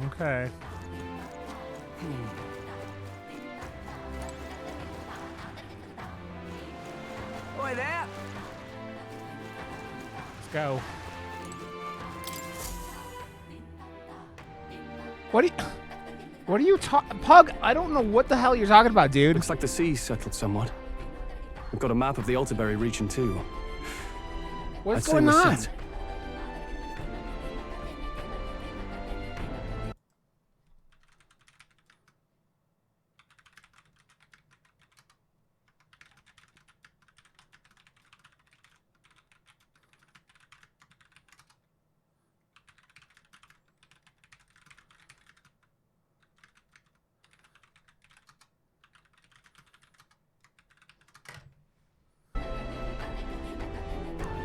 Okay. Oi there! Let's go. What are you talking, Pug? I don't know what the hell you're talking about, dude. Looks like the sea's settled somewhat. We've got a map of the Altaberry region too. What's I'd say going we're on? set.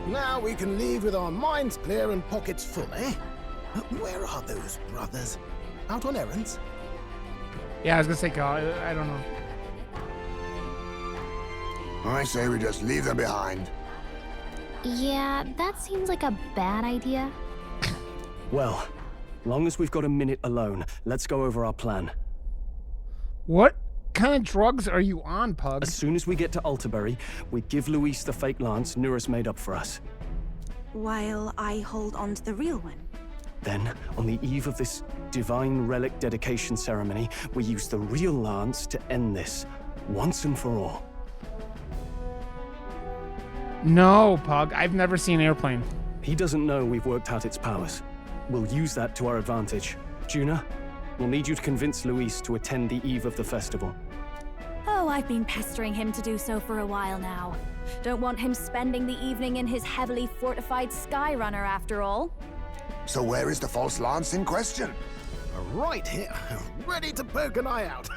Now we can leave with our minds clear and pockets full, eh? Where are those brothers? Out on errands? Yeah, I was gonna say, I don't know. I say we just leave them behind. Yeah, that seems like a bad idea. Well, long as we've got a minute alone, let's go over our plan. What kind of drugs are you on, Pug? As soon as we get to Altaberry, we give Luis the fake lance Nuris made up for us. While I hold on to the real one. Then, on the eve of this divine relic dedication ceremony, we use the real lance to end this, once and for all. No, Pug. I've never seen Airplane. He doesn't know we've worked out its powers. We'll use that to our advantage. Juna, we'll need you to convince Luis to attend the eve of the festival. Oh, I've been pestering him to do so for a while now. Don't want him spending the evening in his heavily fortified Skyrunner after all. So where is the false lance in question? Right here, ready to poke an eye out.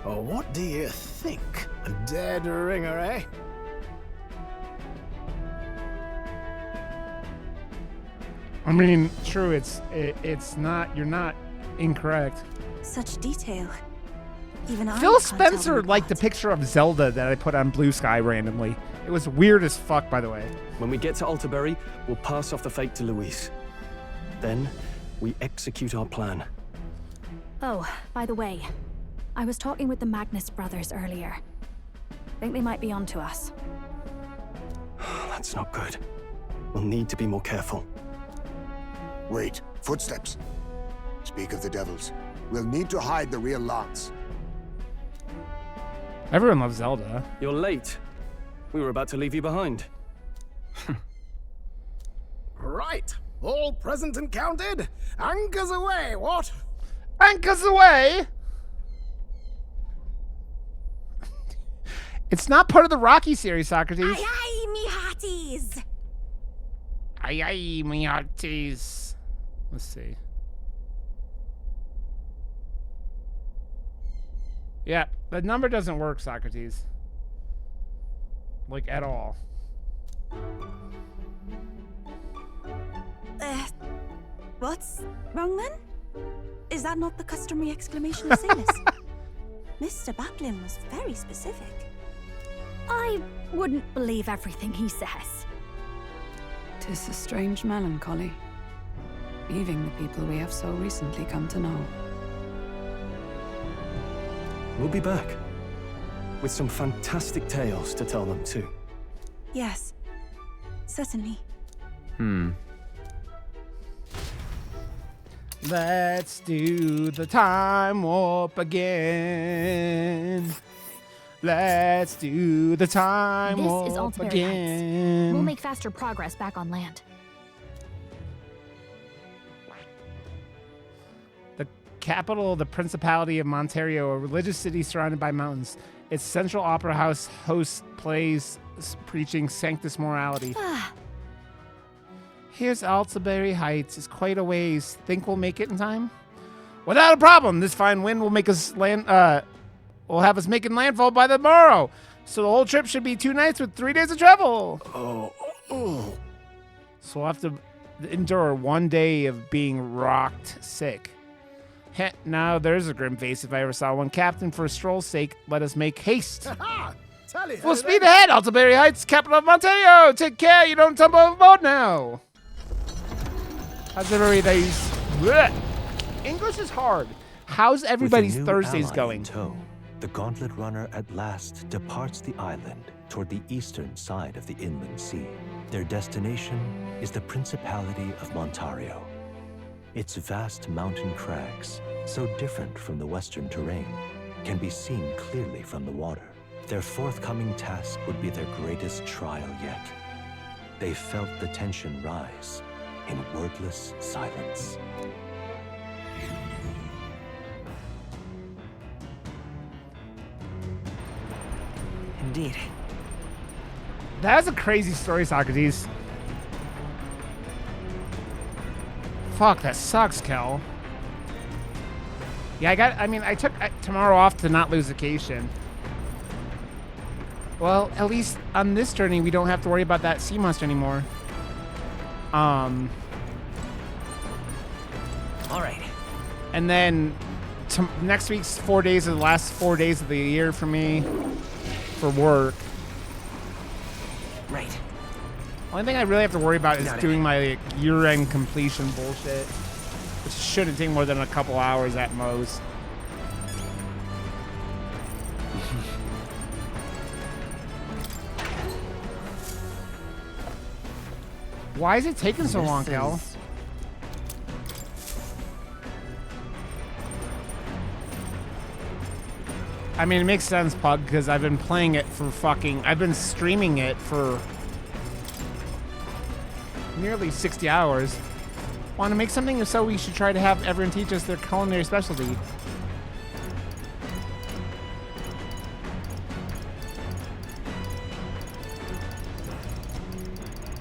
Oh, what do you think? A dead ringer, eh? I mean, true. It's not. You're not incorrect. Such detail. Even I Phil can't tell Spencer them liked the apart. picture of Zelda that I put on Blue Sky randomly. It was weird as fuck, by the way. When we get to Altaberry, we'll pass off the fake to Luis. Then, we execute our plan. Oh, by the way, I was talking with the Magnus brothers earlier. Think they might be onto us. That's not good. We'll need to be more careful. Wait, footsteps. Speak of the devils. We'll need to hide the real lance. Everyone loves Zelda. You're late. We were about to leave you behind. Right, all present and counted. Anchors away, what? Anchors away! It's not part of the Rocky series, Socrates. Aye, aye, me hearties! Aye, aye, me hearties. Let's see. Yeah, the number doesn't work, Socrates. Like, at all. What's wrong then? Is that not the customary exclamation of sailors? Mr. Baplin was very specific. I wouldn't believe everything he says. 'Tis a strange melancholy, leaving the people we have so recently come to know. We'll be back. With some fantastic tales to tell them too. Yes, certainly. Let's do the time warp again. Let's do the time This warp is Altaberry again. Heights. We'll make faster progress back on land. The capital of the Principality of Monterio, a religious city surrounded by mountains. Its central opera house hosts plays preaching sanctus morality. Here's Altaberry Heights. It's quite a ways. Think we'll make it in time? Without a problem. This fine wind will make us land. Will have us making landfall by the morrow. So the whole trip should be 2 nights with 3 days of travel. Oh. So we'll have to endure 1 day of being rocked sick. Heh, now there's a grim face if I ever saw one. Captain, for a stroll's sake, let us make haste. Ha! Tally Full speed ahead, Altaberry Heights, capital of Monterio. Take care, you don't tumble overboard now. How's everybody's... Blech. English is hard. How's everybody's With a new Thursdays ally going? in tow, the Gauntlet Runner at last departs the island toward the eastern side of the inland sea. Their destination is the Principality of Montario. Its vast mountain crags, so different from the western terrain, can be seen clearly from the water. Their forthcoming task would be their greatest trial yet. They felt the tension rise in wordless silence. Indeed. That's a crazy story, Socrates. Fuck, that sucks, Kel. Yeah, I took tomorrow off to not lose vacation. Well, at least on this journey, we don't have to worry about that sea monster anymore. All right. And then next week's 4 days are the last 4 days of the year for me for work. Right. Only thing I really have to worry about is Got it. doing my year-end completion bullshit, which shouldn't take more than a couple hours at most. Why is it taking so long, Kel? I mean, it makes sense, Pug, because I've been playing it for I've been streaming it for nearly 60 hours. Want to make something so we should try to have everyone teach us their culinary specialty.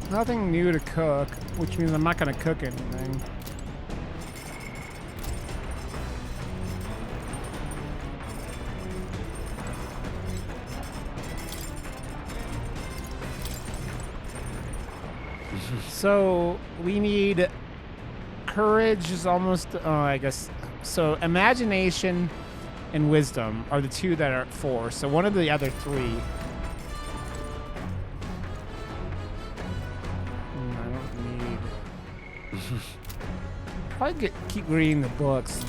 Nothing new to cook, which means I'm not going to cook anything. So we need courage is almost, I guess. So imagination and wisdom are the two that are at 4. So one of the other 3. I don't need. Probably keep reading the books.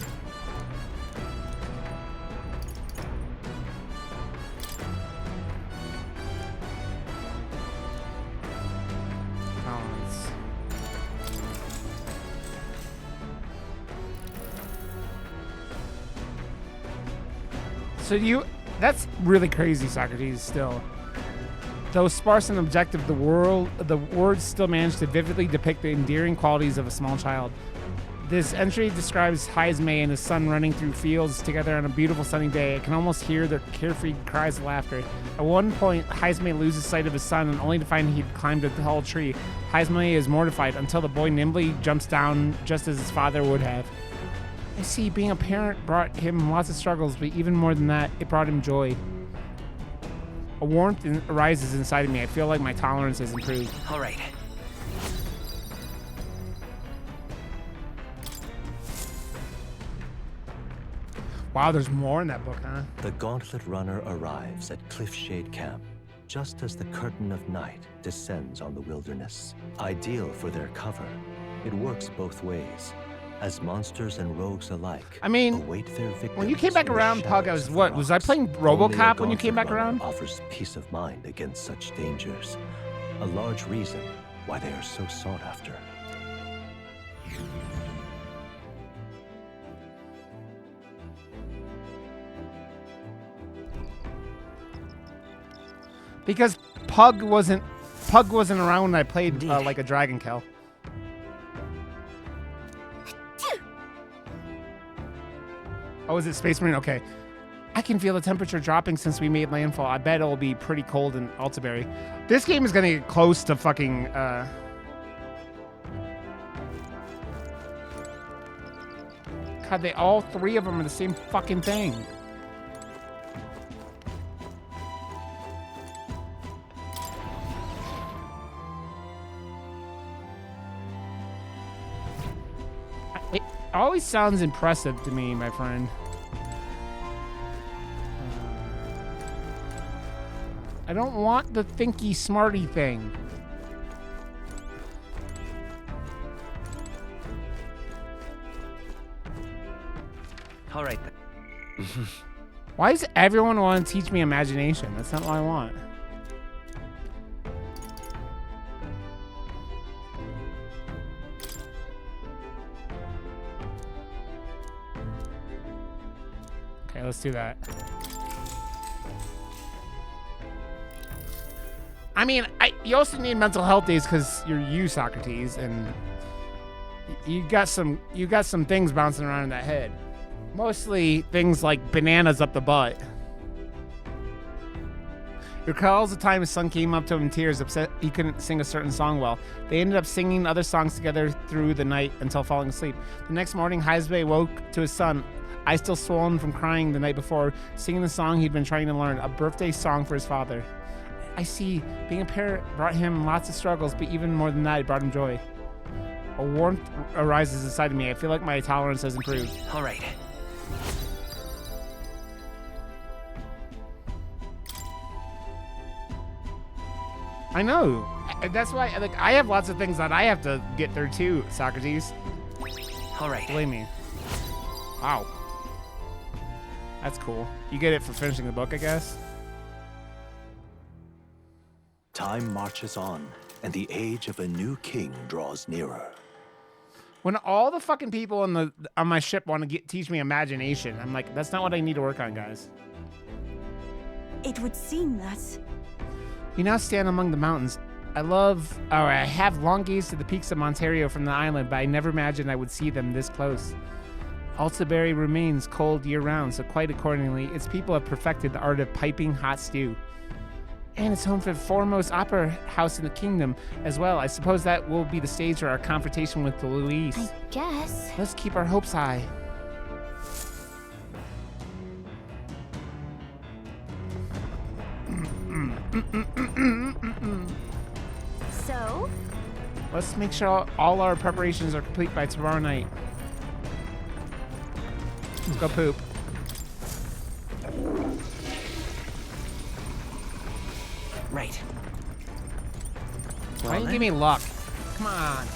So that's really crazy, Socrates, still. Though sparse and objective, the words still manage to vividly depict the endearing qualities of a small child. This entry describes Heismay and his son running through fields together on a beautiful sunny day. I can almost hear their carefree cries of laughter. At one point, Heismay loses sight of his son, and only to find he'd climbed a tall tree. Heismay is mortified until the boy nimbly jumps down just as his father would have. I see, being a parent brought him lots of struggles, but even more than that, it brought him joy. A warmth arises inside of me. I feel like my tolerance has improved. All right. Wow, there's more in that book, huh? The Gauntlet Runner arrives at Cliffshade Camp just as the curtain of night descends on the wilderness. Ideal for their cover, it works both ways, as monsters and rogues alike await their victims. When you came back around, Pug, was I playing RoboCop when you came back around? Offers peace of mind against such dangers, a large reason why they are so sought after. Because Pug wasn't around when I played like a Dragon Kill. Oh, is it Space Marine? Okay. I can feel the temperature dropping since we made landfall. I bet it'll be pretty cold in Altaberry. This game is gonna get close to fucking God, all 3 of them are the same fucking thing. It always sounds impressive to me, my friend. I don't want the thinky smarty thing. All right then. Why does everyone want to teach me imagination? That's not what I want. Okay, let's do that. I mean, you also need mental health days because you're you, Socrates, and you got some things bouncing around in that head. Mostly things like bananas up the butt. He recalls the time his son came up to him in tears, upset he couldn't sing a certain song well. They ended up singing other songs together through the night until falling asleep. The next morning, Heisbe woke to his son, eyes still swollen from crying the night before, singing the song he'd been trying to learn, a birthday song for his father. I see, being a parent brought him lots of struggles, but even more than that, it brought him joy. A warmth arises inside of me. I feel like my tolerance has improved. All right. I know. That's why, like, I have lots of things that I have to get through too, Socrates. All right. Believe me. Wow. That's cool. You get it for finishing the book, I guess? Time marches on, and the age of a new king draws nearer. When all the fucking people on my ship want to teach me imagination, I'm like, that's not what I need to work on, guys. It would seem that... We now stand among the mountains. I have long gazed to the peaks of Ontario from the island, but I never imagined I would see them this close. Altaberry remains cold year-round, so quite accordingly, its people have perfected the art of piping hot stew. And it's home for the foremost opera house in the kingdom as well. I suppose that will be the stage for our confrontation with Louise. I guess. Let's keep our hopes high. So? Let's make sure all our preparations are complete by tomorrow night. Go poop. Right. Why don't you give me luck? Come on.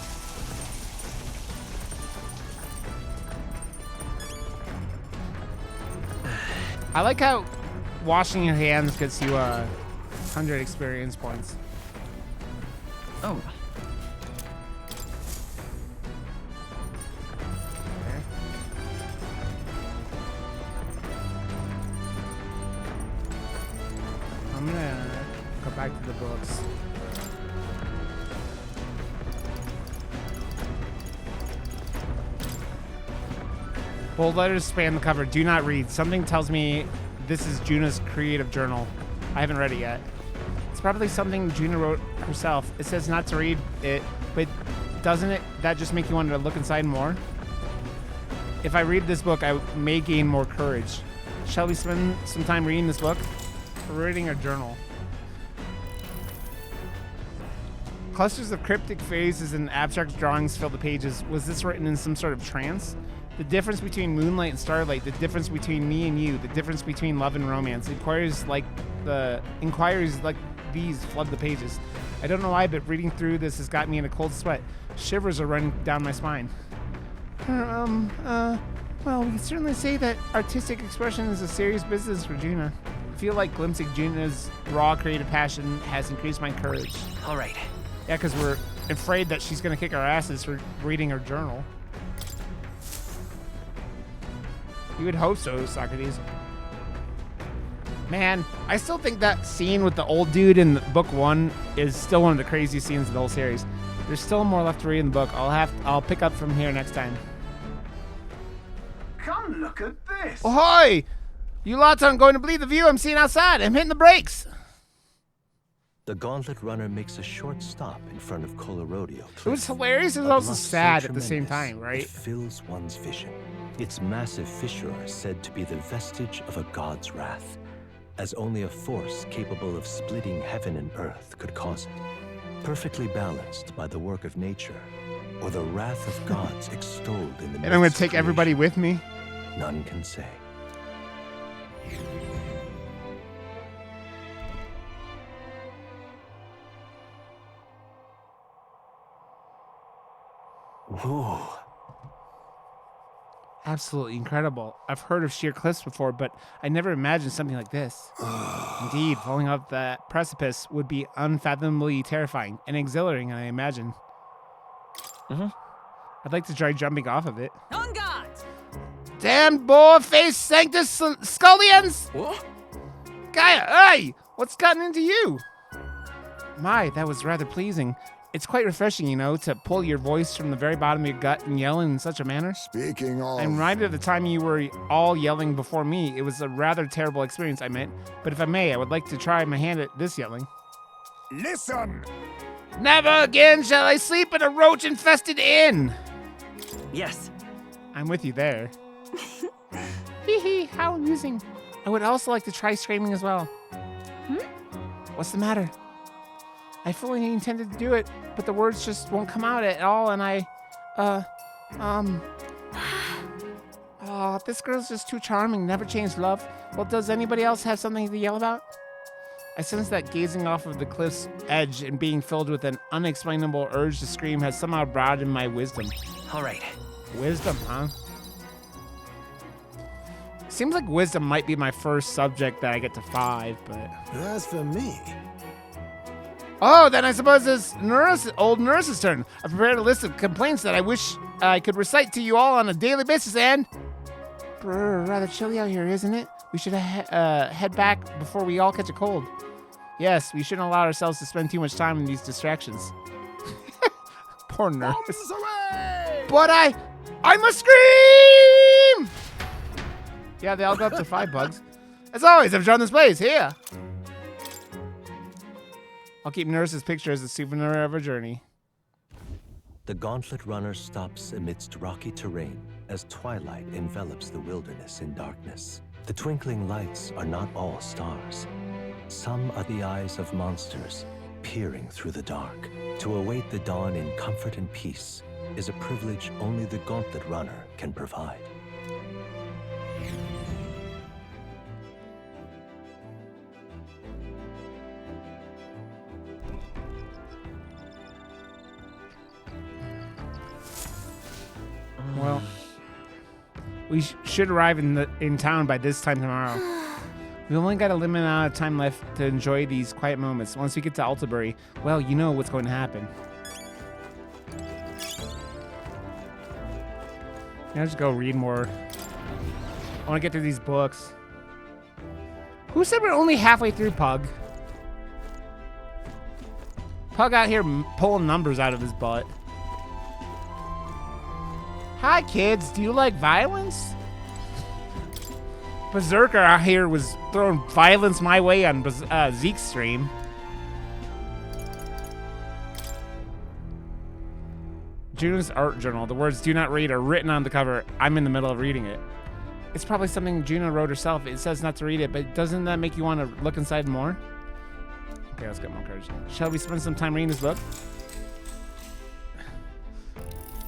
I like how washing your hands gets you 100 experience points. Oh. I'm gonna go back to the books. Bold letters span the cover. Do not read. Something tells me this is Juna's creative journal. I haven't read it yet. It's probably something Juna wrote herself. It says not to read it, but doesn't that just make you want to look inside more? If I read this book, I may gain more courage. Shall we spend some time reading this book? We're reading a journal. Clusters of cryptic phrases and abstract drawings fill the pages. Was this written in some sort of trance? The difference between moonlight and starlight, the difference between me and you, the difference between love and romance. Inquiries like these flood the pages. I don't know why, but reading through this has got me in a cold sweat. Shivers are running down my spine. Well, we can certainly say that artistic expression is a serious business for Juna. I feel like glimpsing Juna's raw creative passion has increased my courage. All right. Yeah, because we're afraid that she's going to kick our asses for reading her journal. You would hope so, Socrates. Man, I still think that scene with the old dude in book 1 is still one of the craziest scenes in the whole series. There's still more left to read in the book. I'll pick up from here next time. Come look at this. Ahoy! You lots aren't going to believe the view I'm seeing outside. I'm hitting the brakes. The Gauntlet Runner makes a short stop in front of Colorodeo. It was hilarious. It was also sad at the same time, right? It fills one's vision. Its massive fissure is said to be the vestige of a god's wrath, as only a force capable of splitting heaven and earth could cause it. Perfectly balanced by the work of nature, or the wrath of gods extolled in the And I'm going to take everybody with me. None can say. Whoa. Absolutely incredible. I've heard of sheer cliffs before, but I never imagined something like this. Indeed, falling off that precipice would be unfathomably terrifying and exhilarating, I imagine. I'd like to try jumping off of it. On guard! Damn boar-faced Sanctus Scullions! What? Gaia, hey! What's gotten into you? My, that was rather pleasing. It's quite refreshing, you know, to pull your voice from the very bottom of your gut and yell in such a manner. Speaking of... I'm right at the time you were all yelling before me. It was a rather terrible experience, I meant. But if I may, I would like to try my hand at this yelling. Listen! Never again shall I sleep in a roach-infested inn! Yes. I'm with you there. Hee hee, how amusing. I would also like to try screaming as well. What's the matter? I fully intended to do it, but the words just won't come out at all, and oh, this girl's just too charming, never changed love. Well, does anybody else have something to yell about? I sense that gazing off of the cliff's edge and being filled with an unexplainable urge to scream has somehow broadened my wisdom. All right. Wisdom, huh? Seems like wisdom might be my first subject that I get to 5, but... As for me... Oh, then I suppose it's old nurse's turn. I've prepared a list of complaints that I wish I could recite to you all on a daily basis, and... Brr, rather chilly out here, isn't it? We should head back before we all catch a cold. Yes, we shouldn't allow ourselves to spend too much time in these distractions. Poor nurse. But I must scream! Yeah, they all go up to 5 bugs. As always, I've drawn this place. Here. I'll keep Nurse's picture as a souvenir of our journey. The Gauntlet Runner stops amidst rocky terrain as twilight envelops the wilderness in darkness. The twinkling lights are not all stars. Some are the eyes of monsters peering through the dark. To await the dawn in comfort and peace is a privilege only the Gauntlet Runner can provide. Well, we should arrive in town by this time tomorrow. We only got a limited amount of time left to enjoy these quiet moments. Once we get to Altabury, well, you know what's going to happen. I'll just go read more. I want to get through these books. Who said we're only halfway through, Pug? Pug out here pulling numbers out of his butt. Hi, kids. Do you like violence? Berserker out here was throwing violence my way on Zeke's stream. Juna's art journal. The words "do not read" are written on the cover. I'm in the middle of reading it. It's probably something Juna wrote herself. It says not to read it, but doesn't that make you want to look inside more? Okay, let's get more courage. Shall we spend some time reading this book?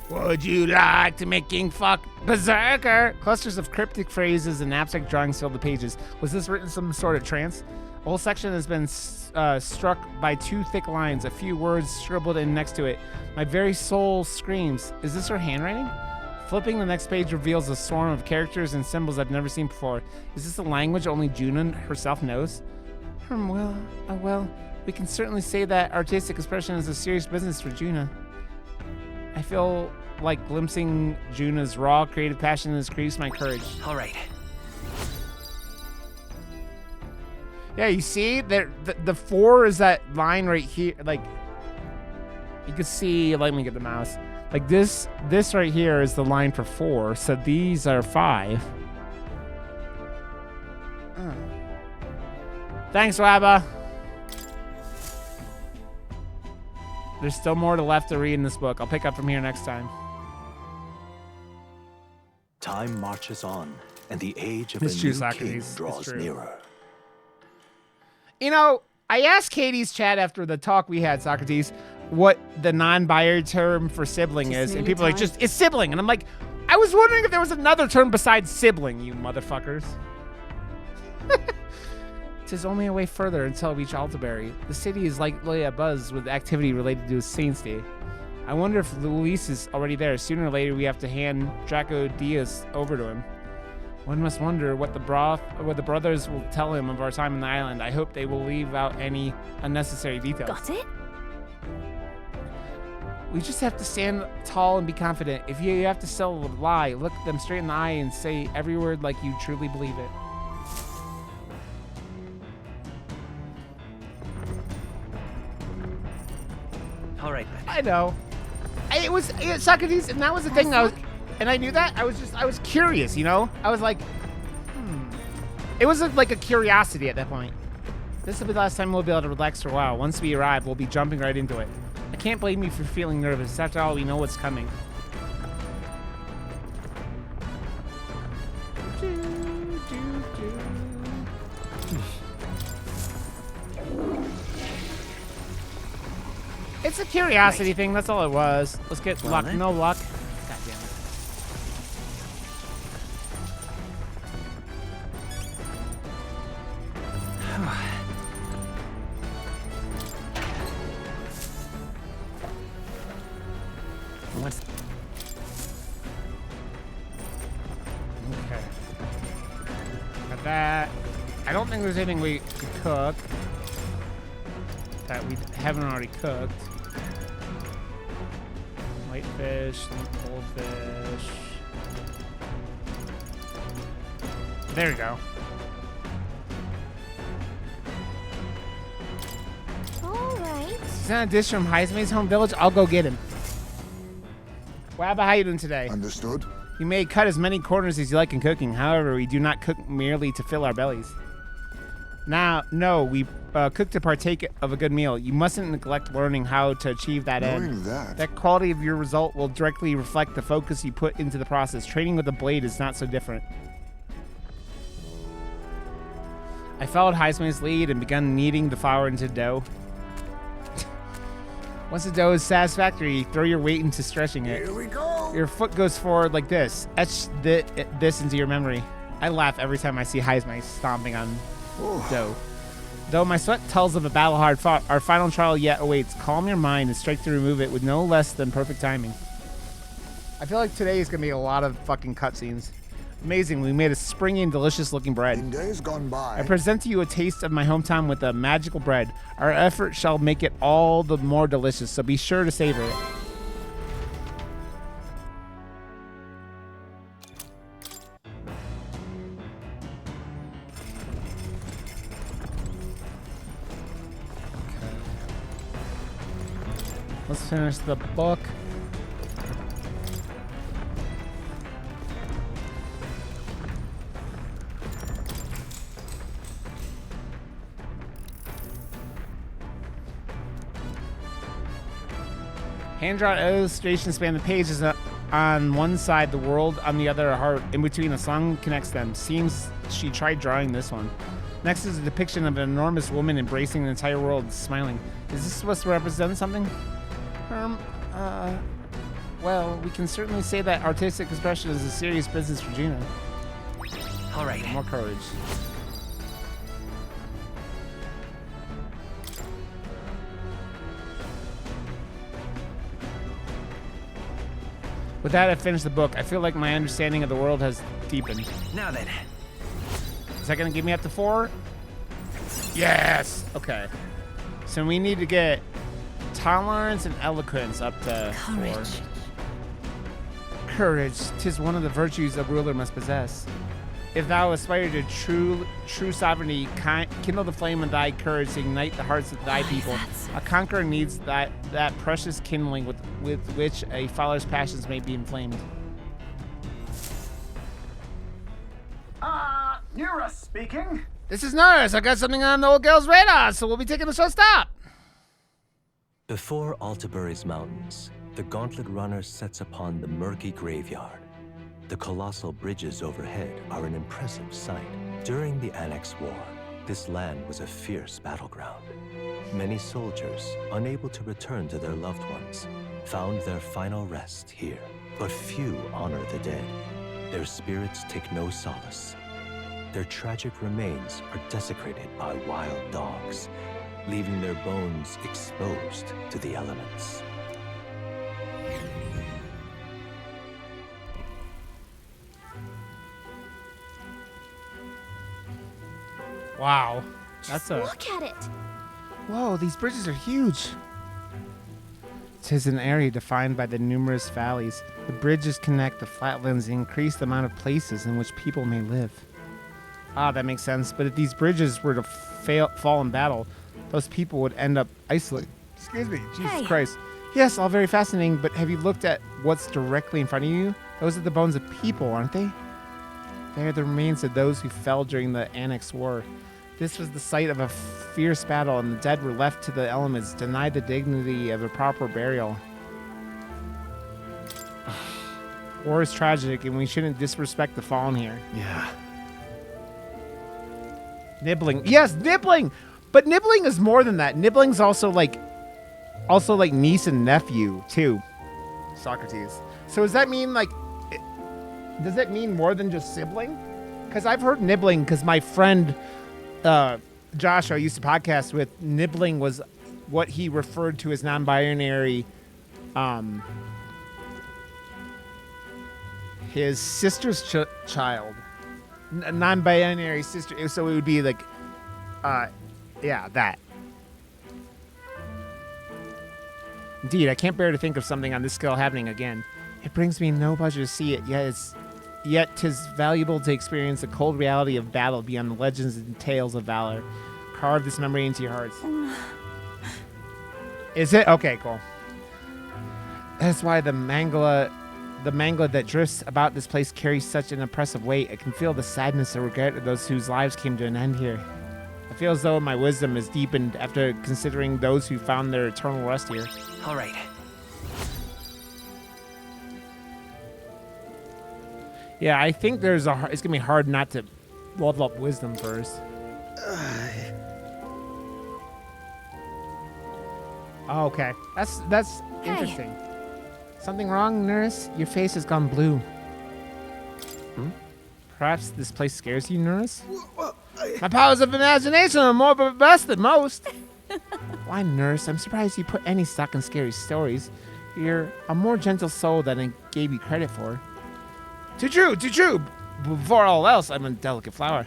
Would you like to make King fuck Berserker? Clusters of cryptic phrases and abstract drawings fill the pages. Was this written in some sort of trance? The whole section has been struck by 2 thick lines, a few words scribbled in next to it. My very soul screams. Is this her handwriting? Flipping the next page reveals a swarm of characters and symbols I've never seen before. Is this a language only Juna herself knows? Well, we can certainly say that artistic expression is a serious business for Juna. I feel like glimpsing Juna's raw creative passion has increased my courage. All right. Yeah, you see, the 4 is that line right here. Like, you can see. Let me get the mouse. Like this right here is the line for 4. So these are 5. Thanks, Wabba. There's still more left to read in this book. I'll pick up from here next time. Time marches on, and the age of It's a true, new king Socrates. It's draws true. nearer. You know, I asked Katie's chat after the talk we had, Socrates, what the non-binary term for sibling is, and people are like, it's sibling. And I'm like, I was wondering if there was another term besides sibling, you motherfuckers. 'Tis only a way further until we reach Altabury. The city is likely abuzz with activity related to Saint's Day. I wonder if Luis is already there. Sooner or later, we have to hand Draco Diaz over to him. One must wonder what the brothers will tell him of our time on the island. I hope they will leave out any unnecessary details. Got it? We just have to stand tall and be confident. If you have to sell a lie, look them straight in the eye and say every word like you truly believe it. All right, then. I know. It was Socrates, and that was the thing. And I knew that. I was curious, you know. I was like, It was like a curiosity at that point. This will be the last time we'll be able to relax for a while. Once we arrive, we'll be jumping right into it. I can't blame you for feeling nervous. After all, we know what's coming. It's a curiosity thing. That's all it was. Let's get luck. Then. No luck. God damn it. What's Okay. Got that. I don't think there's anything we could cook that we haven't already cooked. Whitefish, goldfish. There we go. Alright. Is that a dish from Heisman's home village? I'll go get him. Wabba, how you doing today? Understood? You may cut as many corners as you like in cooking. However, we do not cook merely to fill our bellies. Now, no, we cook to partake of a good meal. You mustn't neglect learning how to achieve that end. Knowing that, That quality of your result will directly reflect the focus you put into the process. Training with a blade is not so different. I followed Heisman's lead and began kneading the flour into dough. Once the dough is satisfactory, throw your weight into stretching it. here we go. Your foot goes forward like this. Etch this into your memory. I laugh every time I see Heisman stomping on dough. Though my sweat tells of a battle hard fought, our final trial yet awaits. Calm your mind and strike to remove it with no less than perfect timing. I feel like today is going to be a lot of fucking cutscenes. Amazing, we made a springy and delicious looking bread. In days gone by, I present to you a taste of my hometown with a magical bread. Our effort shall make it all the more delicious, so be sure to savor it. Let's finish the book. Hand-drawn illustrations span the pages. On one side, the world, on the other, a heart. In between, a song connects them. Seems she tried drawing this one. Next is a depiction of an enormous woman embracing the entire world, smiling. Is this supposed to represent something? Well, we can certainly say that artistic expression is a serious business for Gina. all right. More courage. With that, I finished the book. I feel like my understanding of the world has deepened. Now then. Is that gonna give me up to 4? Yes! Okay. So we need to get tolerance and eloquence up to 4. Courage. 'Tis one of the virtues a ruler must possess. If thou aspire to true sovereignty, kindle the flame of thy courage to ignite the hearts of thy people. A conqueror needs that precious kindling with which a follower's passions may be inflamed. Nura speaking. This is Nurse. I got something on the old girl's radar, so we'll be taking a short stop. Before Altabury's mountains, the Gauntlet Runner sets upon the murky graveyard. The colossal bridges overhead are an impressive sight. During the Annex War, this land was a fierce battleground. Many soldiers, unable to return to their loved ones, found their final rest here. But few honor the dead. Their spirits take no solace. Their tragic remains are desecrated by wild dogs, leaving their bones exposed to the elements. Wow. That's a... Look at it. Whoa, these bridges are huge. Tis an area defined by the numerous valleys. The bridges connect the flatlands and increase the amount of places in which people may live. Ah, that makes sense. But if these bridges were to fall in battle, those people would end up isolated. Excuse me, Jesus Christ. Yes, all very fascinating, but have you looked at what's directly in front of you? Those are the bones of people, aren't they? They are the remains of those who fell during the Annex War. This was the site of a fierce battle, and the dead were left to the elements, denied the dignity of a proper burial. War is tragic, and we shouldn't disrespect the fallen here. Yeah. Nibbling. Yes, nibbling! But nibbling is more than that. Nibbling's also like niece and nephew, too. Socrates. So does that mean, like... Does that mean more than just sibling? Because I've heard nibbling, because my friend... Josh, I used to podcast with, nibbling was what he referred to as non-binary, his sister's child, non-binary sister. So it would be like, yeah, that. Indeed, I can't bear to think of something on this scale happening again. It brings me no pleasure to see it, yet 'tis valuable to experience the cold reality of battle beyond the legends and tales of valor. Carve this memory into your hearts. Is it? Okay, cool. That's why the mangala that drifts about this place carries such an oppressive weight. I can feel the sadness and regret of those whose lives came to an end here. I feel as though my wisdom is deepened after considering those who found their eternal rest here. All right. Yeah, I think it's gonna be hard not to level up wisdom first. Oh, okay, that's interesting. Something wrong, nurse? Your face has gone blue. Perhaps this place scares you, nurse? My powers of imagination are more robust than most. Why, nurse? I'm surprised you put any stock in scary stories. You're a more gentle soul than I gave you credit for. Too true. Before all else, I'm a delicate flower.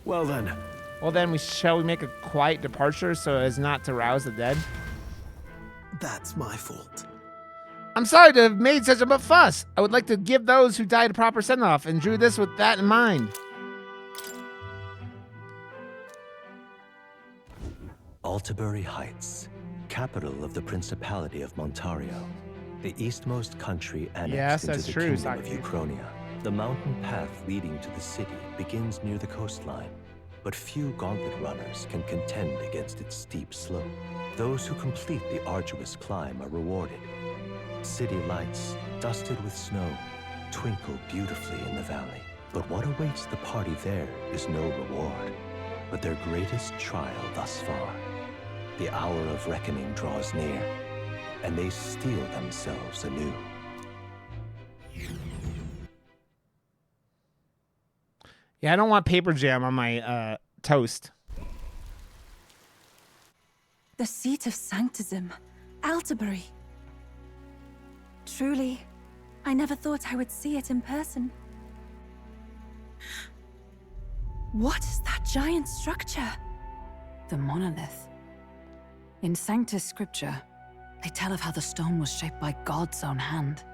Well then, shall we make a quiet departure so as not to rouse the dead? That's my fault. I'm sorry to have made such a fuss. I would like to give those who died a proper send-off and drew this with that in mind. Altabury Heights, capital of the Principality of Montario. The eastmost country annexed into the Kingdom of Uchronia. The mountain path leading to the city begins near the coastline, but few gauntlet runners can contend against its steep slope. Those who complete the arduous climb are rewarded. City lights, dusted with snow, twinkle beautifully in the valley. But what awaits the party there is no reward, but their greatest trial thus far. The hour of reckoning draws near, and they steel themselves anew. Yeah, I don't want paper jam on my toast. The seat of sanctism, Altabury. Truly, I never thought I would see it in person. What is that giant structure? The monolith. In Sanctus Scripture, they tell of how the stone was shaped by God's own hand.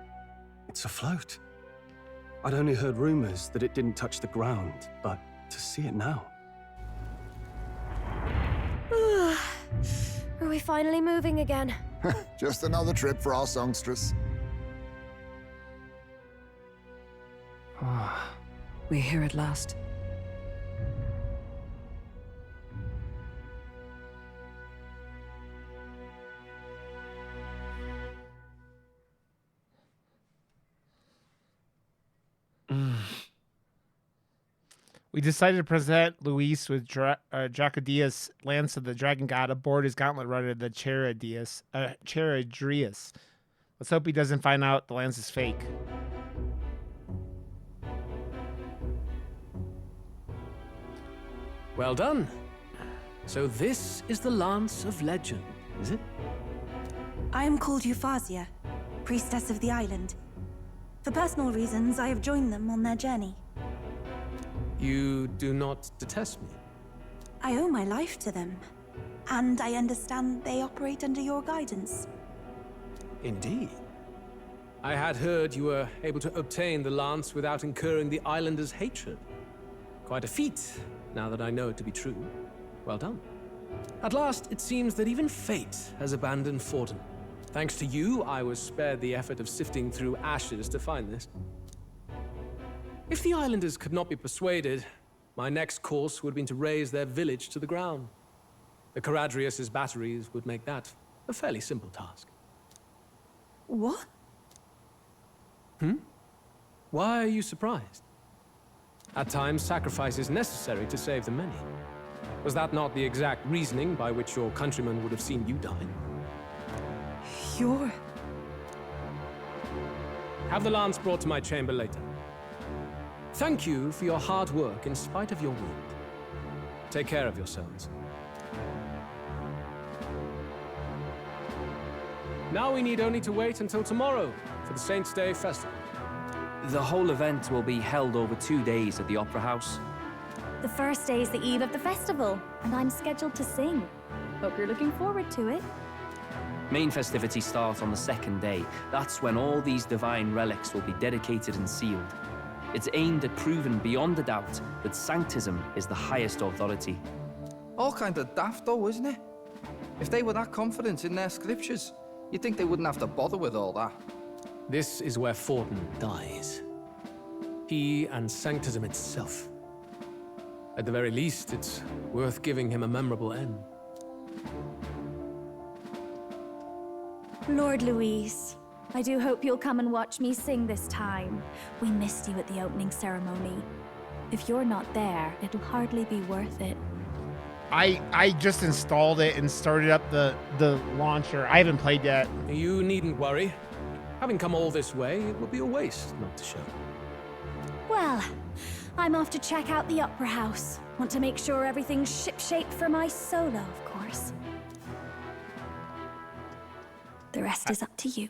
it's afloat. I'd only heard rumors that it didn't touch the ground, but to see it now. Are we finally moving again? Just another trip for our songstress. We're here at last. We decided to present Luis with Dracodias, Lance of the Dragon God, aboard his gauntlet runner, the Charadrius. Let's hope he doesn't find out the lance is fake. Well done. So this is the Lance of Legend, is it? I am called Euphrasia, priestess of the island. For personal reasons, I have joined them on their journey. You do not detest me? I owe my life to them. And I understand they operate under your guidance. Indeed. I had heard you were able to obtain the lance without incurring the islanders' hatred. Quite a feat, now that I know it to be true. Well done. At last, it seems that even fate has abandoned Forden. Thanks to you, I was spared the effort of sifting through ashes to find this. If the islanders could not be persuaded, my next course would have been to raze their village to the ground. The Caradrius' batteries would make that a fairly simple task. What? Why are you surprised? At times, sacrifice is necessary to save the many. Was that not the exact reasoning by which your countrymen would have seen you die? You're... Have the lance brought to my chamber later. Thank you for your hard work in spite of your wound. Take care of yourselves. Now we need only to wait until tomorrow for the Saints' Day Festival. The whole event will be held over 2 days at the Opera House. The first day is the eve of the festival, and I'm scheduled to sing. Hope you're looking forward to it. Main festivities start on the second day. That's when all these divine relics will be dedicated and sealed. It's aimed at proving beyond a doubt that Sanctism is the highest authority. All kind of daft though, isn't it? If they were that confident in their scriptures, you'd think they wouldn't have to bother with all that. This is where Forden dies. He and Sanctism itself. At the very least, it's worth giving him a memorable end. Lord Louise, I do hope you'll come and watch me sing this time. We missed you at the opening ceremony. If you're not there, it'll hardly be worth it. I just installed it and started up the launcher. I haven't played yet. You needn't worry. Having come all this way, it would be a waste not to show. Well, I'm off to check out the Opera House. Want to make sure everything's shipshape for my solo, of course. The rest is up to you.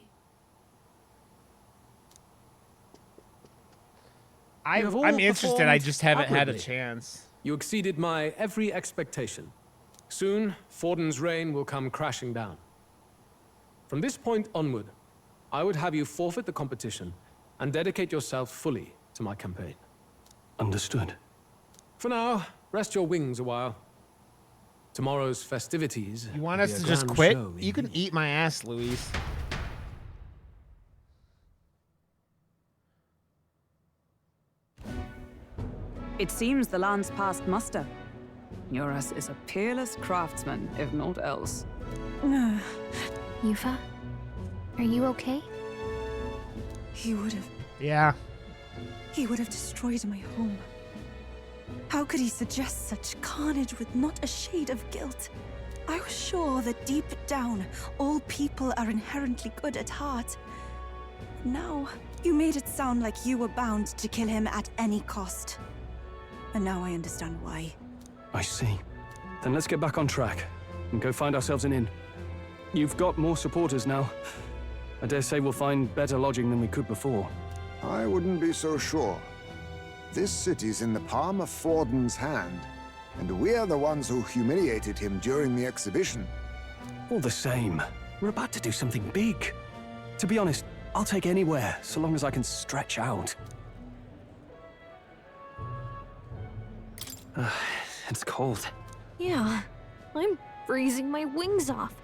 I'm interested, I just haven't had a chance. You exceeded my every expectation. Soon, Forden's reign will come crashing down. From this point onward, I would have you forfeit the competition and dedicate yourself fully to my campaign. Understood. For now, rest your wings a while. Tomorrow's festivities. You want us to just quit? You can eat my ass, Louise. It seems the land's passed muster. Eurus is a peerless craftsman, if not else. Yufa, are you okay? He would have... Yeah. He would have destroyed my home. How could he suggest such carnage with not a shade of guilt? I was sure that deep down, all people are inherently good at heart. Now, you made it sound like you were bound to kill him at any cost. And now I understand why. I see. Then let's get back on track and go find ourselves an inn. You've got more supporters now. I dare say we'll find better lodging than we could before. I wouldn't be so sure. This city's in the palm of Forden's hand, and we're the ones who humiliated him during the exhibition. All the same, we're about to do something big. To be honest, I'll take anywhere, so long as I can stretch out. It's cold. Yeah, I'm freezing my wings off.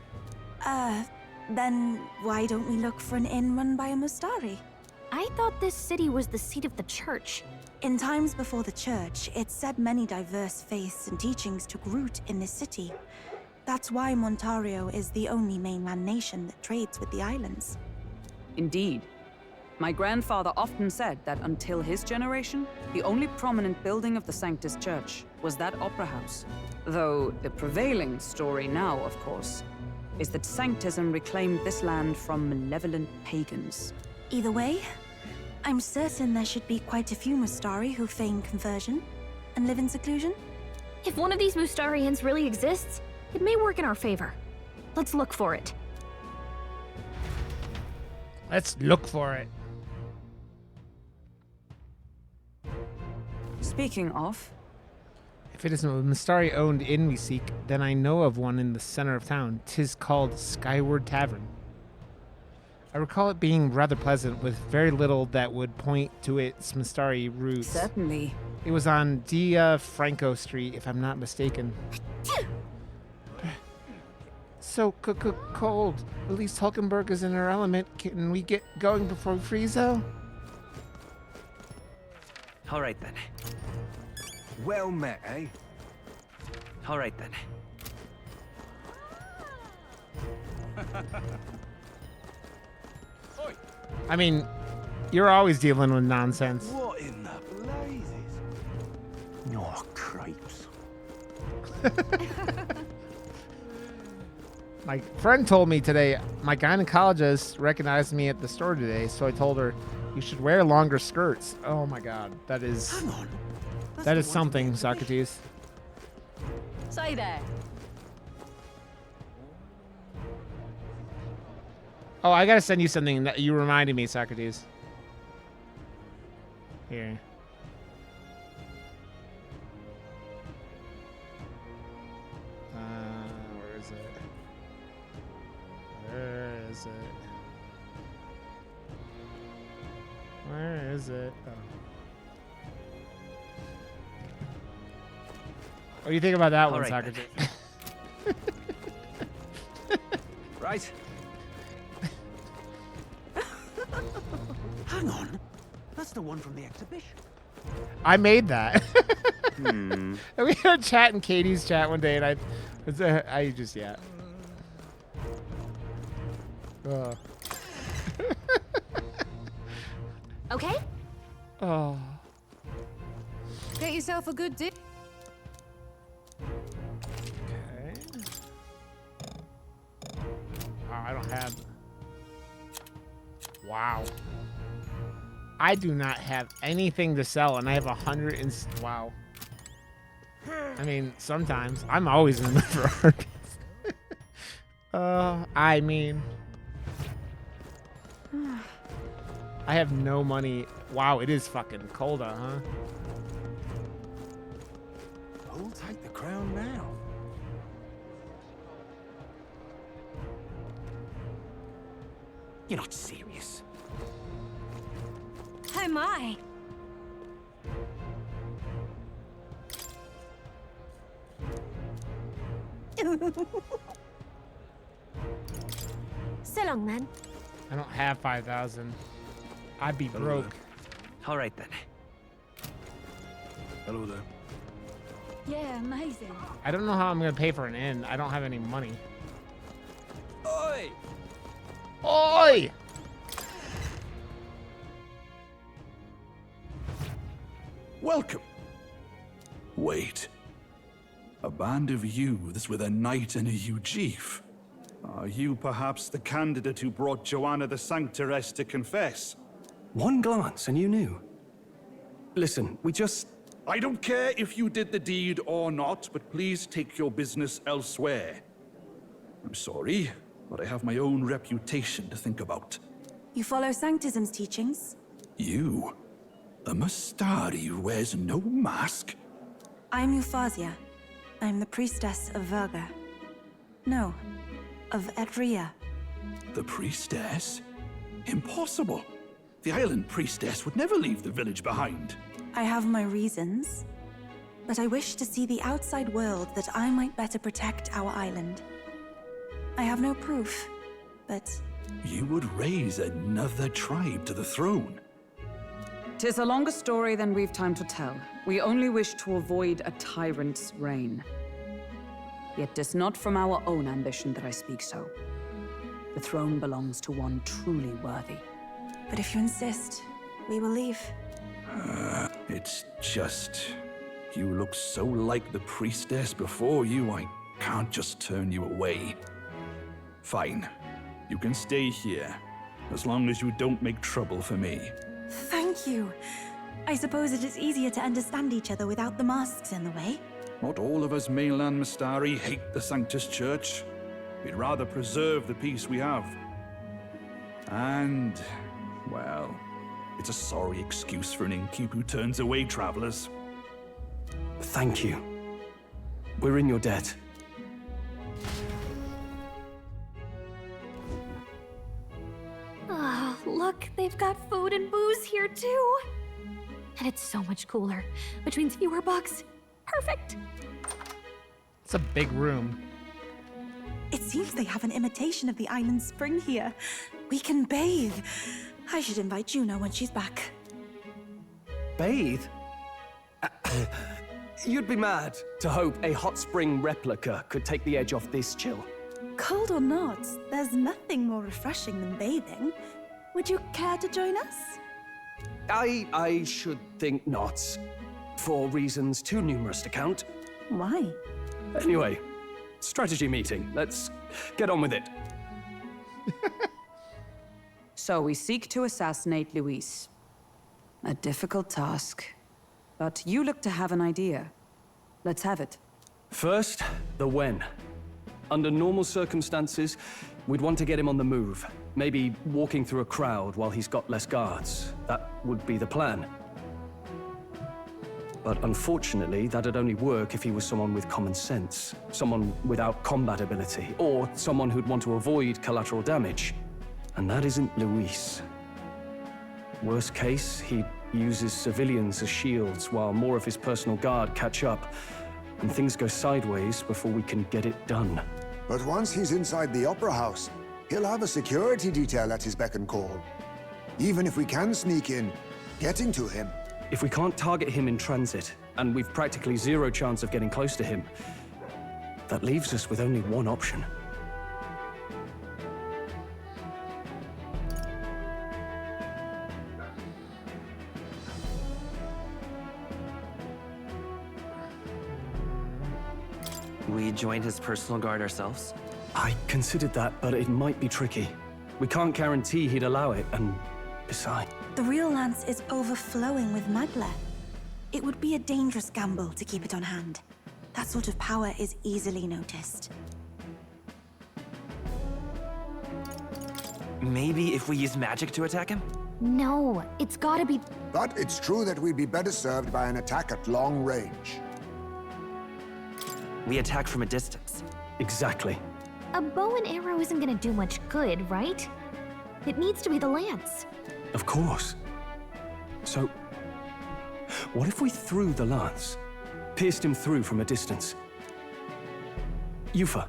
Then why don't we look for an inn run by a Mustari? I thought this city was the seat of the church. In times before the church, it's said many diverse faiths and teachings took root in this city. That's why Montario is the only mainland nation that trades with the islands. Indeed. My grandfather often said that until his generation, the only prominent building of the Sanctus Church was that opera house. Though the prevailing story now, of course, is that Sanctism reclaimed this land from malevolent pagans. Either way, I'm certain there should be quite a few Mustari who feign conversion and live in seclusion. If one of these Mustarians really exists, it may work in our favor. Let's look for it. Let's look for it. Speaking of, If it is a Mistari-owned inn we seek, then I know of one in the center of town. 'Tis called Skyward Tavern. I recall it being rather pleasant, with very little that would point to its Mistari roots. Certainly. It was on Dia Franco Street, if I'm not mistaken. So cold. At least Hulkenberg is in her element. Can we get going before we freeze, though? All right, then. Well met, eh? All right, then. I mean, you're always dealing with nonsense. What in the blazes? Oh, cripes. My friend told me today, my gynecologist recognized me at the store today, so I told her, you should wear longer skirts. Oh my god, that is... Hang on. That is something, Socrates. Say there. Oh, I gotta send you something that you reminded me, Socrates. Here. Where is it? Where is it? Where is it? Oh. What do you think about that one, right, Socrates? Right. Hang on. That's the one from the exhibition. I made that. And we had a chat in Katie's chat one day, and I just, yeah. Okay? Oh. Get yourself a good dip. Okay. Oh, I don't have... Wow. I do not have anything to sell, and I have 100 and... Wow. I mean, sometimes. I'm always in the mood for art. I mean... I have no money. Wow, it is fucking cold out, huh? Who'll take the crown now? You're not serious. Oh my. So long, then. I don't have 5,000. I'd be broke. All right, then. Hello there. Yeah, amazing. I don't know how I'm gonna pay for an inn. I don't have any money. Oi! Oi! Welcome. Wait. A band of youths with a knight and a Ujif. Are you perhaps the candidate who brought Joanna the Sanctoress to confess? One glance and you knew. Listen, we just... I don't care if you did the deed or not, but please take your business elsewhere. I'm sorry, but I have my own reputation to think about. You follow Sanctism's teachings? You? A Mustari who wears no mask? I'm Euphausia. I'm the priestess of Verga. No, of Edria. The priestess? Impossible. The island priestess would never leave the village behind. I have my reasons, but I wish to see the outside world that I might better protect our island. I have no proof, but... You would raise another tribe to the throne. 'Tis a longer story than we've time to tell. We only wish to avoid a tyrant's reign. Yet 'tis not from our own ambition that I speak so. The throne belongs to one truly worthy. But if you insist, we will leave. It's just... You look so like the priestess before you, I can't just turn you away. Fine. You can stay here, as long as you don't make trouble for me. Thank you. I suppose it is easier to understand each other without the masks in the way. Not all of us mainland Mistari hate the Sanctus Church. We'd rather preserve the peace we have. And, well, it's a sorry excuse for an innkeep who turns away travelers. Thank you. We're in your debt. Ah, look, they've got food and booze here too. And it's so much cooler, which means fewer bugs. Perfect. It's a big room. It seems they have an imitation of the island spring here. We can bathe. I should invite Juno when she's back. Bathe? You'd be mad to hope a hot spring replica could take the edge off this chill. Cold or not, there's nothing more refreshing than bathing. Would you care to join us? I should think not. For reasons too numerous to count. Why? Anyway, strategy meeting. Let's get on with it. So we seek to assassinate Luis. A difficult task. But you look to have an idea. Let's have it. First, the when. Under normal circumstances, we'd want to get him on the move. Maybe walking through a crowd while he's got less guards. That would be the plan. But unfortunately, that'd only work if he was someone with common sense, someone without combat ability, or someone who'd want to avoid collateral damage. And that isn't Luis. Worst case, he uses civilians as shields while more of his personal guard catch up, and things go sideways before we can get it done. But once he's inside the Opera House, he'll have a security detail at his beck and call. Even if we can sneak in, getting to him. If we can't target him in transit, and we've practically zero chance of getting close to him, that leaves us with only one option. We join his personal guard ourselves? I considered that, but it might be tricky. We can't guarantee he'd allow it, and besides... The real lance is overflowing with Magla. It would be a dangerous gamble to keep it on hand. That sort of power is easily noticed. Maybe if we use magic to attack him? No, it's gotta be... But it's true that we'd be better served by an attack at long range. We attack from a distance. Exactly. A bow and arrow isn't gonna do much good, right? It needs to be the lance. Of course. So, what if we threw the lance? Pierced him through from a distance? Yufa,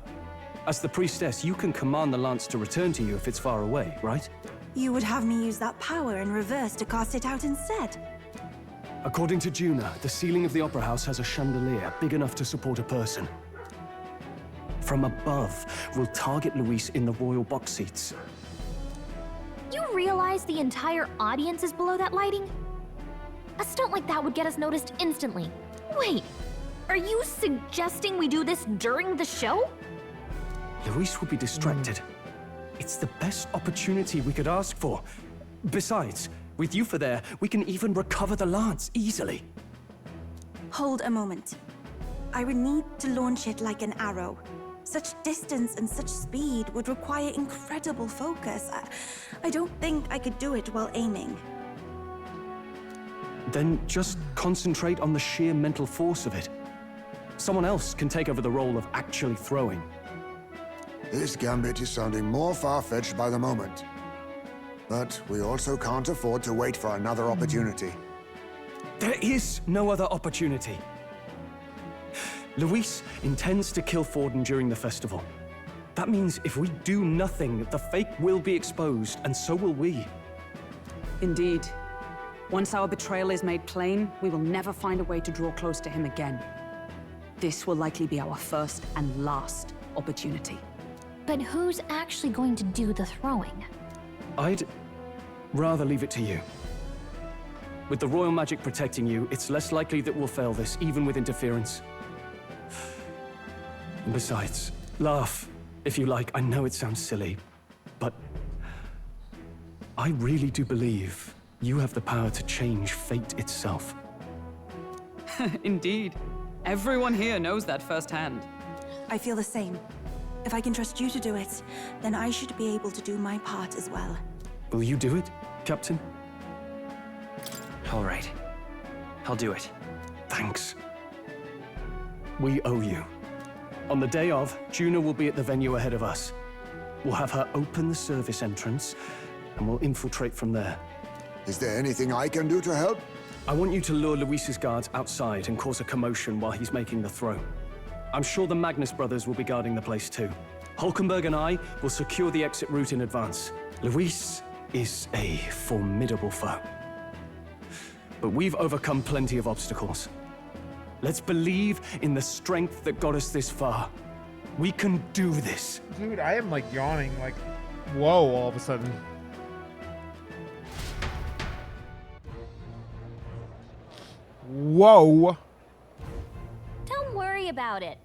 as the priestess, you can command the lance to return to you if it's far away, right? You would have me use that power in reverse to cast it out instead. According to Juna, the ceiling of the Opera House has a chandelier big enough to support a person. From above, we'll target Luis in the royal box seats. You realize the entire audience is below that lighting? A stunt like that would get us noticed instantly. Wait, are you suggesting we do this during the show? Luis would be distracted. It's the best opportunity we could ask for. Besides, with Yufa there, we can even recover the lance easily. Hold a moment. I would need to launch it like an arrow. Such distance and such speed would require incredible focus. I don't think I could do it while aiming. Then just concentrate on the sheer mental force of it. Someone else can take over the role of actually throwing. This gambit is sounding more far-fetched by the moment. But we also can't afford to wait for another opportunity. There is no other opportunity. Luis intends to kill Forden during the festival. That means if we do nothing, the fake will be exposed, and so will we. Indeed. Once our betrayal is made plain, we will never find a way to draw close to him again. This will likely be our first and last opportunity. But who's actually going to do the throwing? I'd rather leave it to you. With the royal magic protecting you, it's less likely that we'll fail this, even with interference. And besides, laugh, if you like. I know it sounds silly, but I really do believe you have the power to change fate itself. Indeed. Everyone here knows that firsthand. I feel the same. If I can trust you to do it, then I should be able to do my part as well. Will you do it, Captain? All right. I'll do it. Thanks. We owe you. On the day of, Juna will be at the venue ahead of us. We'll have her open the service entrance, and we'll infiltrate from there. Is there anything I can do to help? I want you to lure Luis's guards outside and cause a commotion while he's making the throw. I'm sure the Magnus brothers will be guarding the place too. Hulkenberg and I will secure the exit route in advance. Luis is a formidable foe. But we've overcome plenty of obstacles. Let's believe in the strength that got us this far. We can do this. Dude, I am like yawning, like, whoa, all of a sudden. Whoa. Don't worry about it.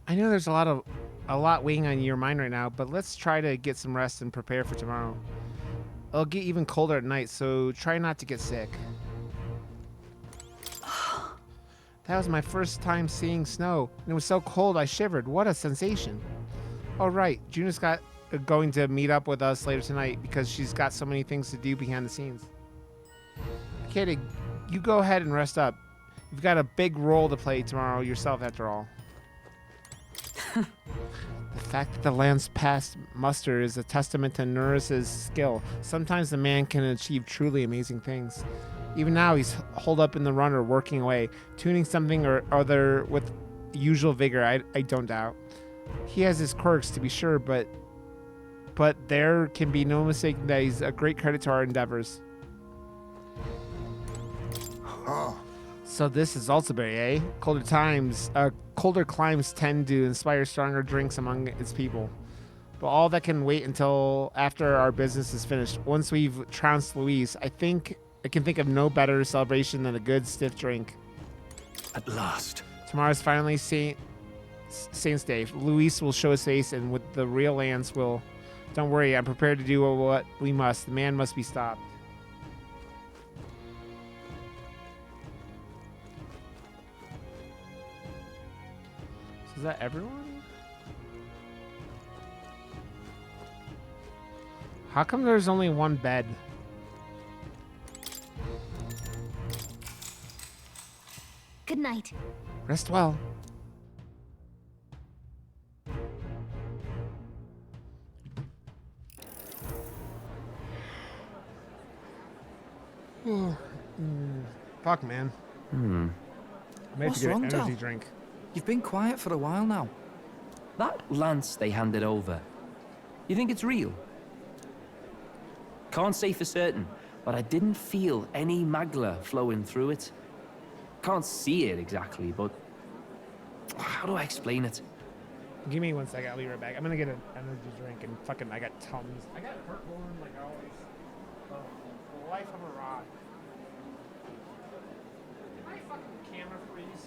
I know there's a lot weighing on your mind right now, but let's try to get some rest and prepare for tomorrow. It'll get even colder at night, so try not to get sick. That was my first time seeing snow, and it was so cold I shivered. What a sensation. Oh right, Juna's going to meet up with us later tonight because she's got so many things to do behind the scenes. Katie, you go ahead and rest up. You've got a big role to play tomorrow yourself after all. The fact that the land's passed muster is a testament to Nuris's skill. Sometimes the man can achieve truly amazing things. Even now, he's holed up in the runner, working away, tuning something or other with usual vigor, I don't doubt. He has his quirks, to be sure, but there can be no mistake that he's a great credit to our endeavors. Oh. So this is Altaberry, eh? Colder climes tend to inspire stronger drinks among its people. But all that can wait until after our business is finished. Once we've trounced Luis, I can think of no better celebration than a good stiff drink. At last. Tomorrow's finally Saint's Day. Luis will show his face, and with the real Lance will... Don't worry, I'm prepared to do what we must. The man must be stopped. So is that everyone? How come there's only one bed? Good night. Rest well. Fuck, man. I have to get an energy drink. You've been quiet for a while now. That lance they handed over, you think it's real? Can't say for certain, but I didn't feel any magla flowing through it. Can't see it exactly, but how do I explain it? Give me 1 second, I'll be right back. I'm gonna get an energy drink and fucking I got Tums. I got heartburn like always. Oh, the life of a rock. Did my fucking camera freeze?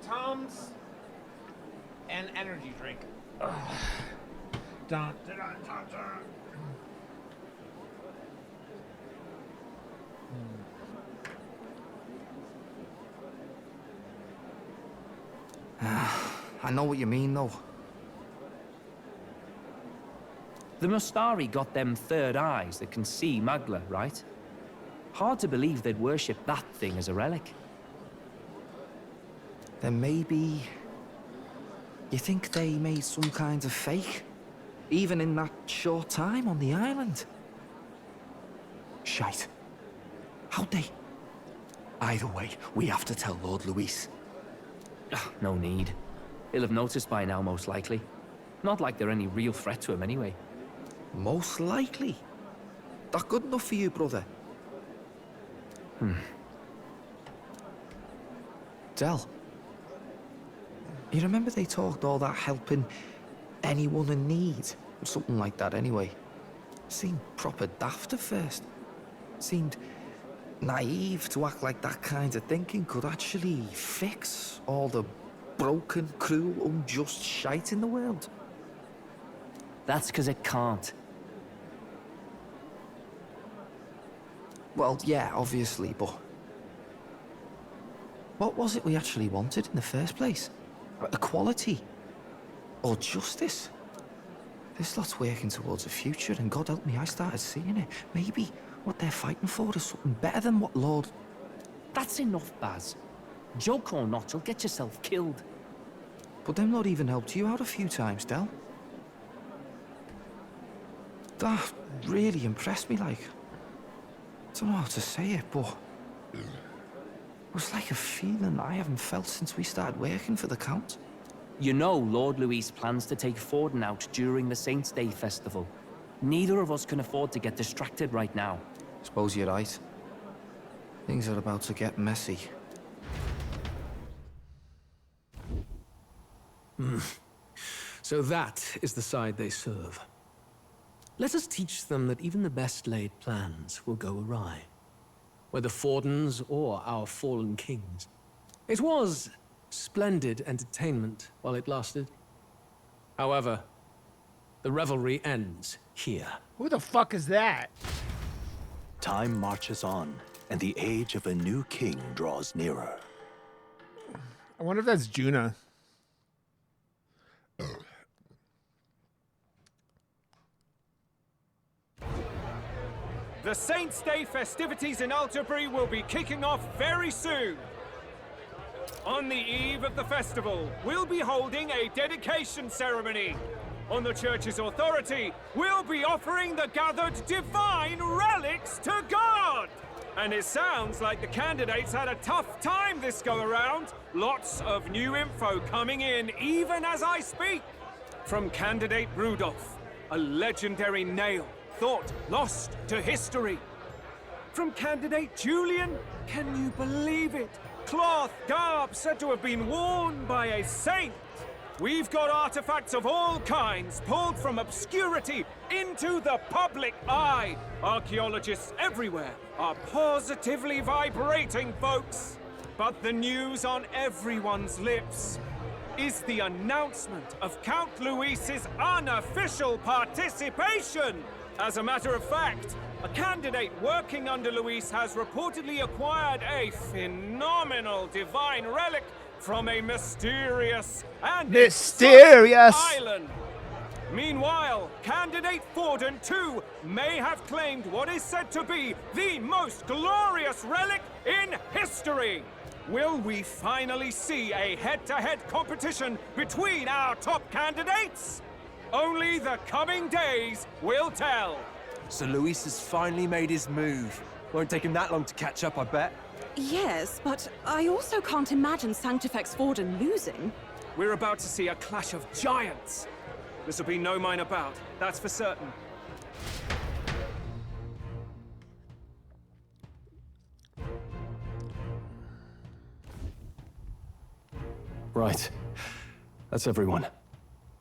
Tums and energy drink. Ugh. Dun, dun, dun, dun, dun. I know what you mean, though. The Mustari got them third eyes that can see magla, right? Hard to believe they'd worship that thing as a relic. Then maybe... You think they made some kind of fake? Even in that short time on the island? Shite. How'd they? Either way, we have to tell Lord Luis. No need. He'll have noticed by now, most likely. Not like they're any real threat to him anyway. Most likely? That good enough for you, brother? Del, you remember they talked all that helping anyone in need? Something like that, anyway. Seemed proper daft at first. Seemed naive to act like that kind of thinking could actually fix all the broken, cruel, unjust shite in the world. That's because it can't. Well, yeah, obviously, but what was it we actually wanted in the first place? Equality? Or justice? This lot's working towards a future, and God help me, I started seeing it. Maybe what they're fighting for is something better than what Lord... That's enough, Baz. Joke or not, you'll get yourself killed. But them not even helped you out a few times, Del. That really impressed me, like... I don't know how to say it, but... It was like a feeling I haven't felt since we started working for the Count. You know Lord Luis plans to take Forden out during the Saints' Day festival. Neither of us can afford to get distracted right now. Suppose you're right. Things are about to get messy. So that is the side they serve. Let us teach them that even the best laid plans will go awry. Whether Forden's or our fallen kings. It was splendid entertainment while it lasted. However, the revelry ends here. Who the fuck is that? Time marches on, and the age of a new king draws nearer. I wonder if that's Juna. The Saints' Day festivities in Alderbury will be kicking off very soon. On the eve of the festival, we'll be holding a dedication ceremony. On the church's authority, we'll be offering the gathered divine relics to God! And it sounds like the candidates had a tough time this go-around. Lots of new info coming in even as I speak. From candidate Rudolph, a legendary nail thought lost to history. From candidate Julian, can you believe it? Cloth garb said to have been worn by a saint. We've got artifacts of all kinds pulled from obscurity into the public eye. Archaeologists everywhere are positively vibrating, folks. But the news on everyone's lips is the announcement of Count Luis's unofficial participation. As a matter of fact, a candidate working under Luis has reportedly acquired a phenomenal divine relic from a mysterious and exotic island. Meanwhile, candidate Forden, too, may have claimed what is said to be the most glorious relic in history. Will we finally see a head-to-head competition between our top candidates? Only the coming days will tell. So Luis has finally made his move. Won't take him that long to catch up, I bet. Yes, but I also can't imagine Sanctifex Forden losing. We're about to see a clash of giants. This will be no minor bout, that's for certain. Right. That's everyone.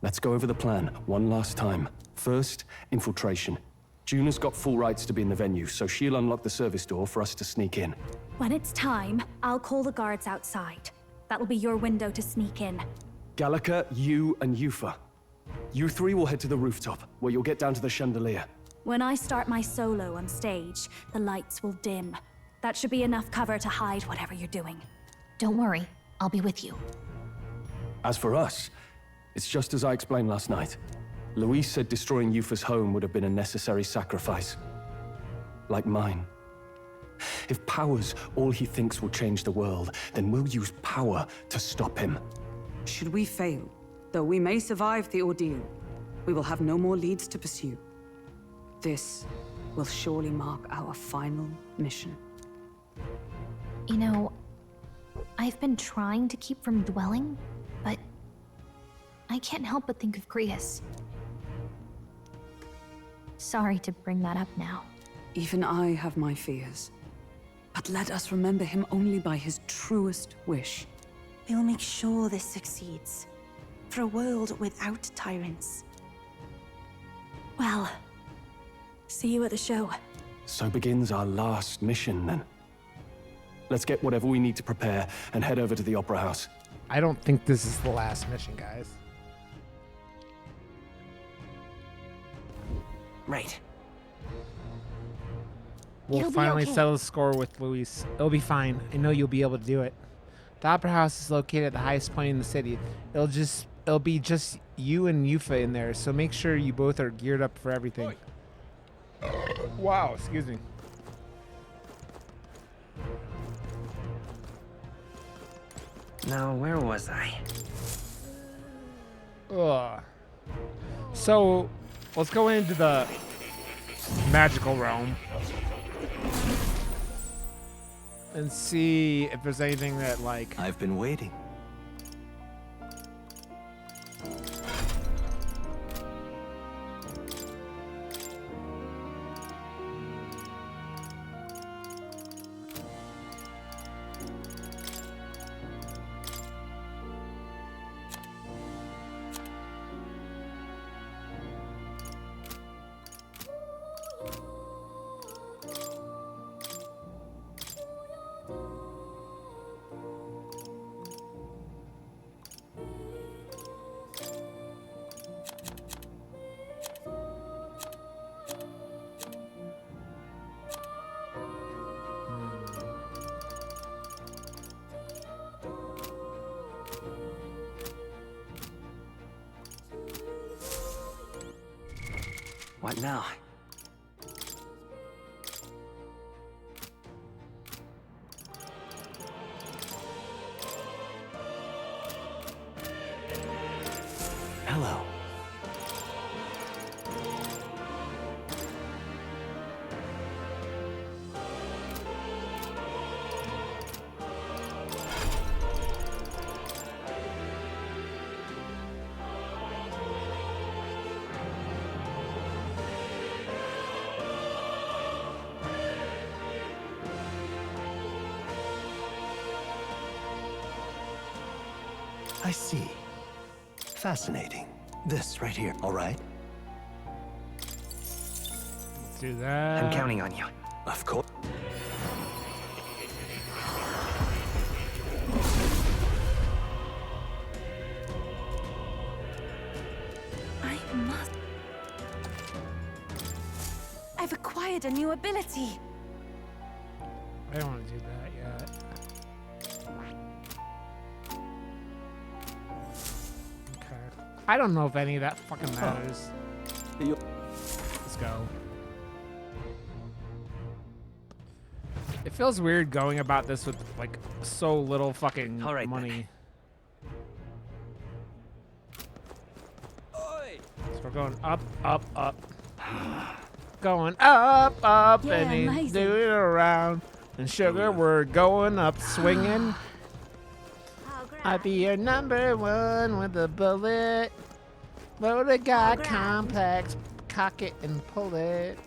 Let's go over the plan one last time. First, infiltration. Juna's got full rights to be in the venue, so she'll unlock the service door for us to sneak in. When it's time, I'll call the guards outside. That'll be your window to sneak in. Gallica, you, and Yufa. You three will head to the rooftop, where you'll get down to the chandelier. When I start my solo on stage, the lights will dim. That should be enough cover to hide whatever you're doing. Don't worry, I'll be with you. As for us, it's just as I explained last night. Luis said destroying Yufa's home would have been a necessary sacrifice. Like mine. If power's all he thinks will change the world, then we'll use power to stop him. Should we fail, though we may survive the ordeal, we will have no more leads to pursue. This will surely mark our final mission. You know, I've been trying to keep from dwelling, but I can't help but think of Grius. Sorry to bring that up now. Even I have my fears. But let us remember him only by his truest wish. We'll make sure this succeeds. For a world without tyrants. Well, see you at the show. So begins our last mission, then. Let's get whatever we need to prepare and head over to the Opera House. I don't think this is the last mission, guys. Right. We'll finally settle the score with Luis. It'll be fine. I know you'll be able to do it. The Opera House is located at the highest point in the city. It'll be just you and Yufa in there, so make sure you both are geared up for everything. Wow, excuse me. Now, where was I? Ugh. So, let's go into the magical realm and see if there's anything that, like... I've been waiting. What now? Hello. I see. Fascinating. This right here, all right? Let's do that. I'm counting on you. Of course. I've acquired a new ability. I don't want to do that yet. Okay. I don't know if any of that fucking matters. Let's go. It feels weird going about this with like so little fucking money. So we're going up, up, up. Going up, up, Yeah, and he's amazing. doing it around. And sugar, we're going up, swinging. I'll be your number one with a bullet. Load a god complex, cock it and pull it.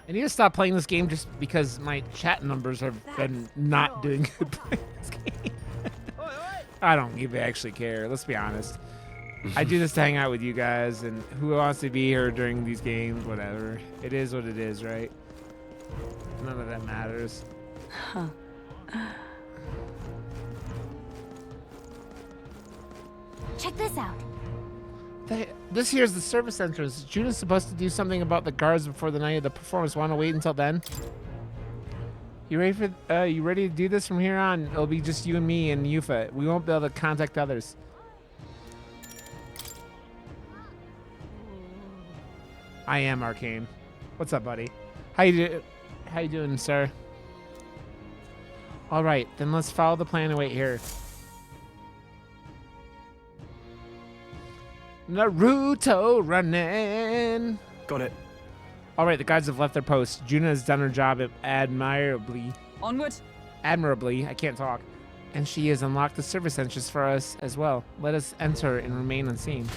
I need to stop playing this game just because my chat numbers have been not doing good playing this game. I don't even actually care, let's be honest. I do this to hang out with you guys, and who wants to be here during these games, whatever. It is what it is, right? None of that matters. Huh. Check this out. This here's the service entrance. Juna's supposed to do something about the guards before the night of the performance. Want to wait until then? You ready to do this from here on? It'll be just you and me and Yufa. We won't be able to contact others. I am Arcane. What's up, buddy? How you doing, sir? All right, then let's follow the plan and wait here. Naruto running. Got it. All right, the guards have left their posts. Juna has done her job admirably. Onward. Admirably, I can't talk. And she has unlocked the service entrance for us as well. Let us enter and remain unseen.